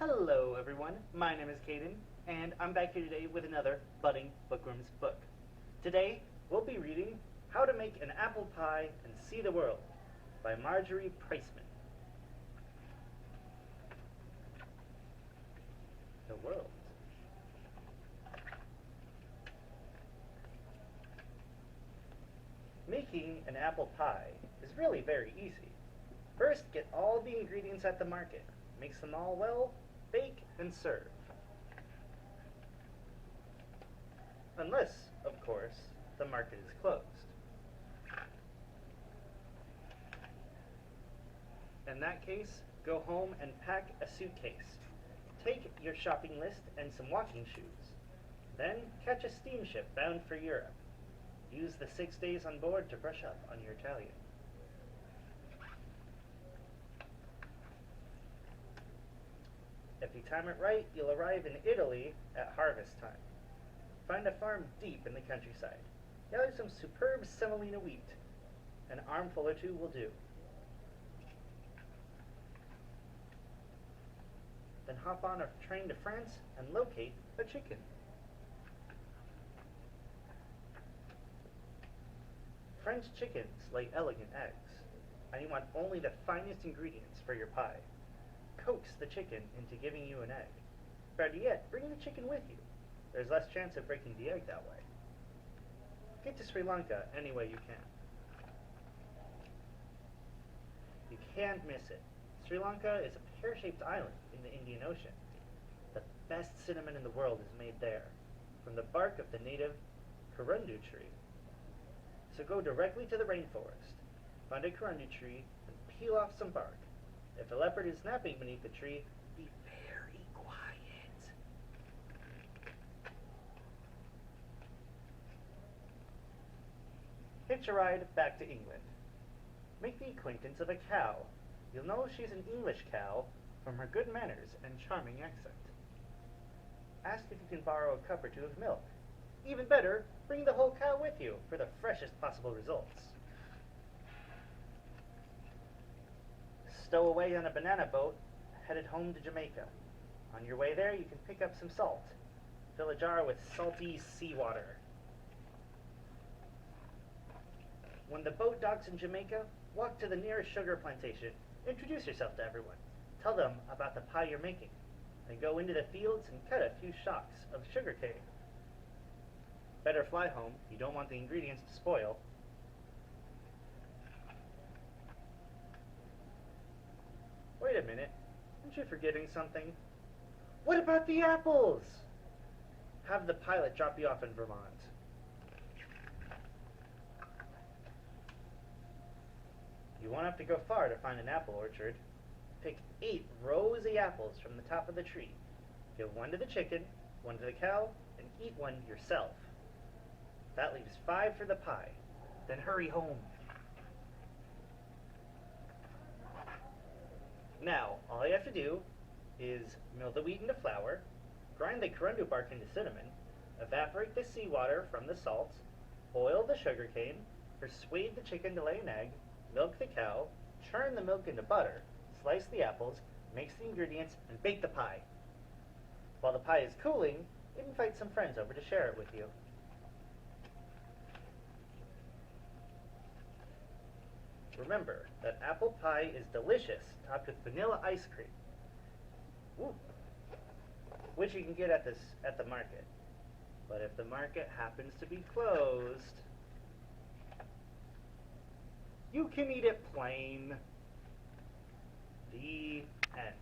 Hello everyone, my name is Caden, and I'm back here today with another Budding Bookworms book. Today, we'll be reading How to Make an Apple Pie and See the World by Marjorie Priceman. The world. Making an apple pie is really very easy. First, get all the ingredients at the market. Mix them all well, bake, and serve. Unless, of course, the market is closed. In that case, go home and pack a suitcase. Take your shopping list and some walking shoes. Then catch a steamship bound for Europe. Use the 6 days on board to brush up on your Italian. If you time it right, you'll arrive in Italy at harvest time. Find a farm deep in the countryside. Gather some superb semolina wheat. An armful or two will do. Then hop on a train to France and locate a chicken. French chickens lay elegant eggs, and you want only the finest ingredients for your pie. Coax the chicken into giving you an egg. Better yet, bring the chicken with you. There's less chance of breaking the egg that way. Get to Sri Lanka any way you can. You can't miss it. Sri Lanka is a pear-shaped island in the Indian Ocean. The best cinnamon in the world is made there, from the bark of the native corundu tree. So go directly to the rainforest, find a corundu tree, and peel off some bark. If a leopard is napping beneath the tree, be very quiet. Hitch a ride back to England. Make the acquaintance of a cow. You'll know she's an English cow from her good manners and charming accent. Ask if you can borrow a cup or two of milk. Even better, bring the whole cow with you for the freshest possible results. Stow away on a banana boat, headed home to Jamaica. On your way there, you can pick up some salt. Fill a jar with salty seawater. When the boat docks in Jamaica, walk to the nearest sugar plantation. Introduce yourself to everyone. Tell them about the pie you're making. Then go into the fields and cut a few shocks of sugar cane. Better fly home. You don't want the ingredients to spoil. Wait a minute. Aren't you forgetting something? What about the apples? Have the pilot drop you off in Vermont. You won't have to go far to find an apple orchard. Pick 8 rosy apples from the top of the tree. Give 1 to the chicken, 1 to the cow, and eat 1 yourself. That leaves 5 for the pie. Then hurry home. Now, all you have to do is mill the wheat into flour, grind the corundu bark into cinnamon, evaporate the seawater from the salt, boil the sugar cane, persuade the chicken to lay an egg, milk the cow, churn the milk into butter, slice the apples, mix the ingredients, and bake the pie. While the pie is cooling, invite some friends over to share it with you. Remember that apple pie is delicious, topped with vanilla ice cream. Ooh. Which you can get at the market. But if the market happens to be closed, you can eat it plain. The end.